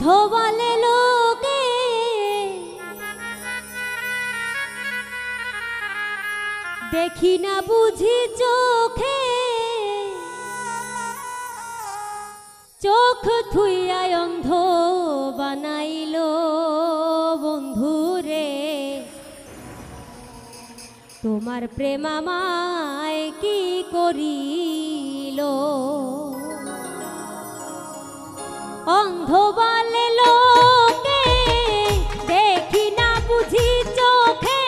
অন্ধ বলে লোকে দেখি না বুঝি চোখে, চোখ থুইয়া অন্ধ বানাইল বন্ধুরে। তোমার প্রেম আমায় কি করিল, অন্ধ বলে লোকে দেখি না বুঝি চোখে,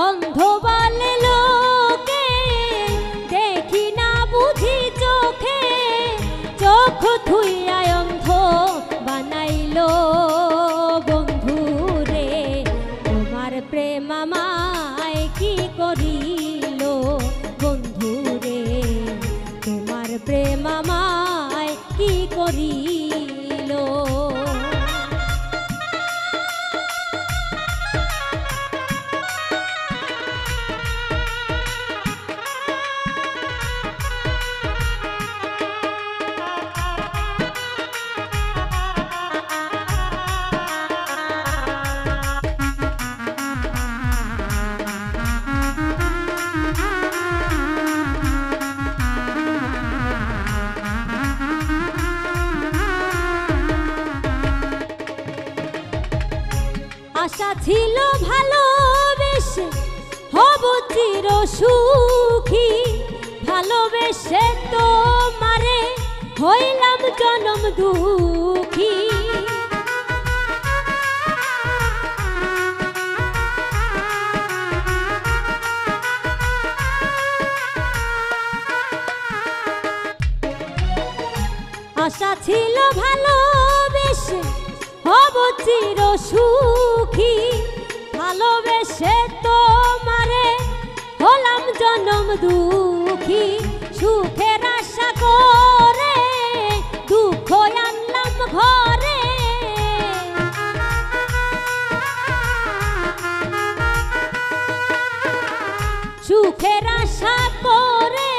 অন্ধ বলে লোকে দেখি না বুঝি চোখে, চোখ থুইয়া অন্ধ বানাইল বন্ধুরে। তোমার প্রেম আমায় কি করিল বন্ধুরে, তোমার প্রেম আমায় কি করিল। আশা ছিল ভালোবেসে হব চির সুখী, ভালোবেসে তোমারে হইলাম জনম দুঃখী। আশা ছিল ভালোবেসে হব চির সুখী, ভালোবেসে তোমারে হলাম জনম দুঃখী। সুখের আশা করে দুঃখ আনলাম ঘরে, সুখের আশা করে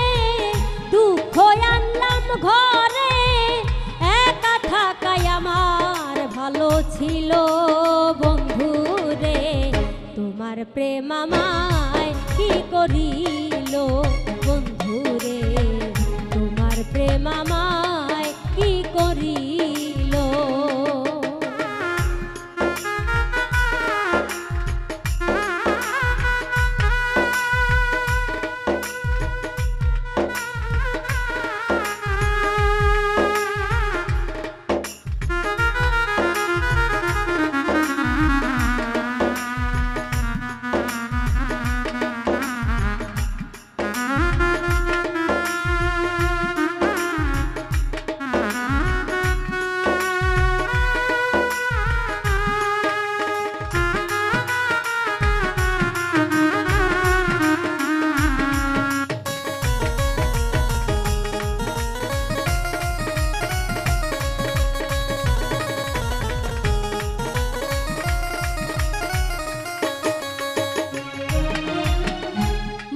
দুঃখ আনলাম ঘরে। একা থাকাই আমার ভালো ছিল বন্ধুরে, তোমার প্রেম আমায় কি করিল বন্ধুরে, তোমার প্রেম আমায় কি করিল।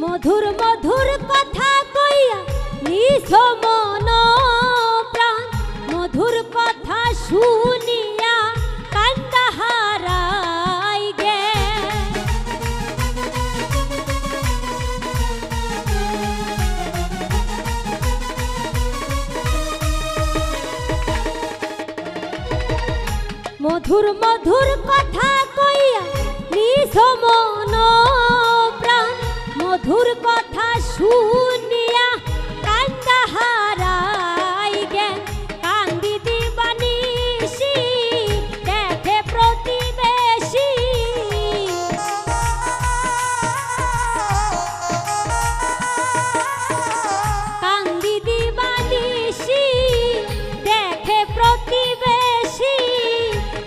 মধুর মধুর কথা কইয়া নিছ মন প্রাণ, মধুর কথা শুনিয়া কান্দা হারাই গে। মধুর মধুর কথা কইয়া নিছ মন প্রাণ, মধুর কথা শুনিয়া কান্দা হারাই জ্ঞান। কান্দি দিবানিশি দেখে প্রতিবেশী, কান্দি দিবানিশি দেখে প্রতিবেশী।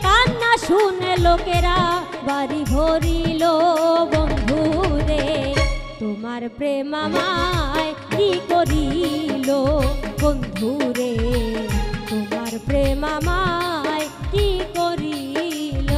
কান্না শুনে লোকেরা বাড়ি ভরিল বন্ধুরে, তোমার প্রেম আমায় কি করিল বন্ধুরে, তোমার প্রেম আমায় কি করিল।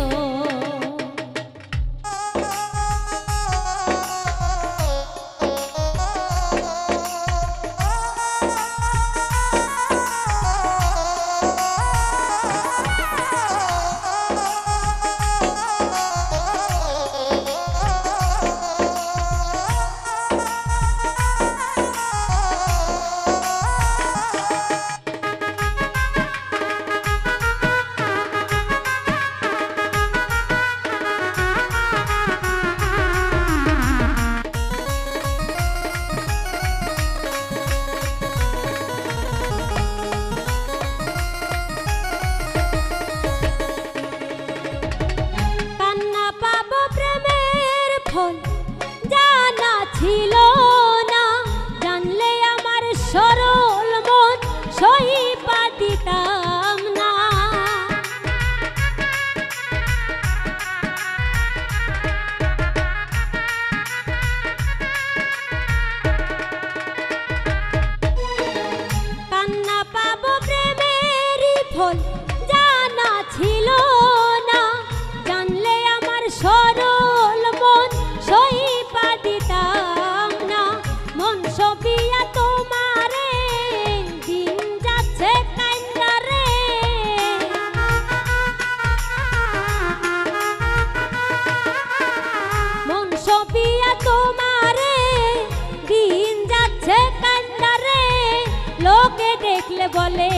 বলে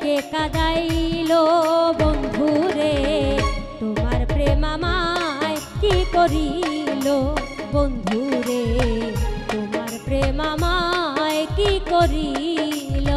কে কাদাইলো বন্ধুরে, তোমার প্রেম আমায় কি করিল বন্ধুরে, তোমার প্রেম আমায় কি করিল।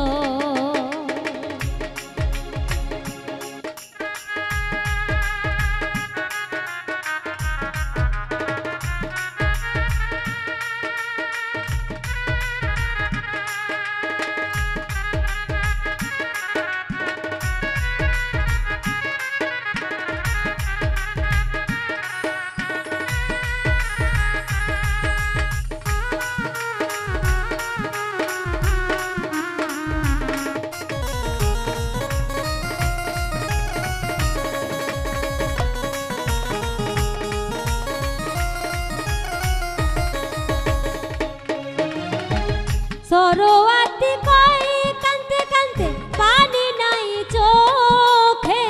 সরোয়াতি কই কানতে কানতে পানি নাই চোখে,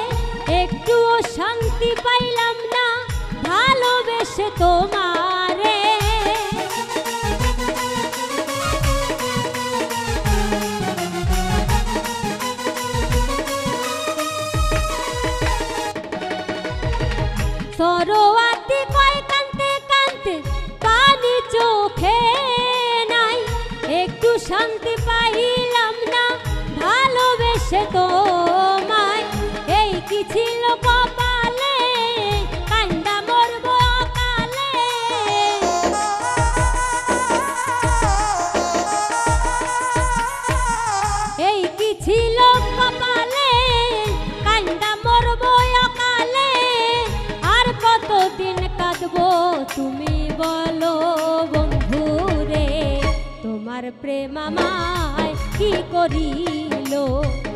একটুও শান্তি পাইলাম না ভালোবেসে তোমারে। সরোয়াতি কই কানতে কানতে পানি চোখে নাই, একটু শান্তি পাইলাম না ভালোবেসে তোমায়। এই কি ছিল কপালে কান্দা মরব অকালে, এই কি ছিল কপালে কান্দা মরব অকালে। আর কতদিন কাঁদবো তুমি বলো বন্ধুরে, তোমার প্রেম আমায় কি করিল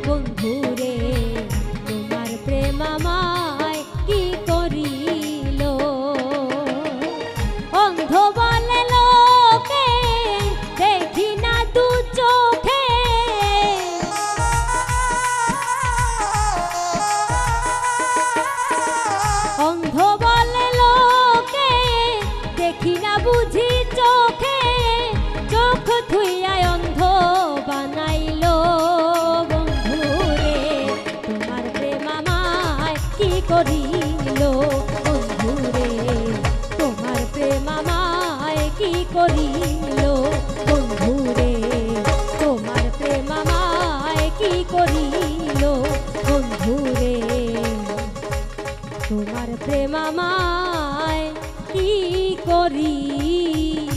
বন্ধুরে, তোমার প্রেম আমায় কি করিল। অন্ধ বলে লোকে দেখি না দু চোখে, অন্ধ বলে লোকে দেখি না বুঝি চোখে, চোখ ধুইয়ায় অন্ধ বানাইলো বন্ধুরে, তোমার প্রেম আমায় কি করিল বন্ধুরে, তোমার প্রেম আমায় কি করিল বন্ধুরে, তোমার প্রেম আমায় কি করিল বন্ধুরে, তোমার প্রেম আমায় কি করিল।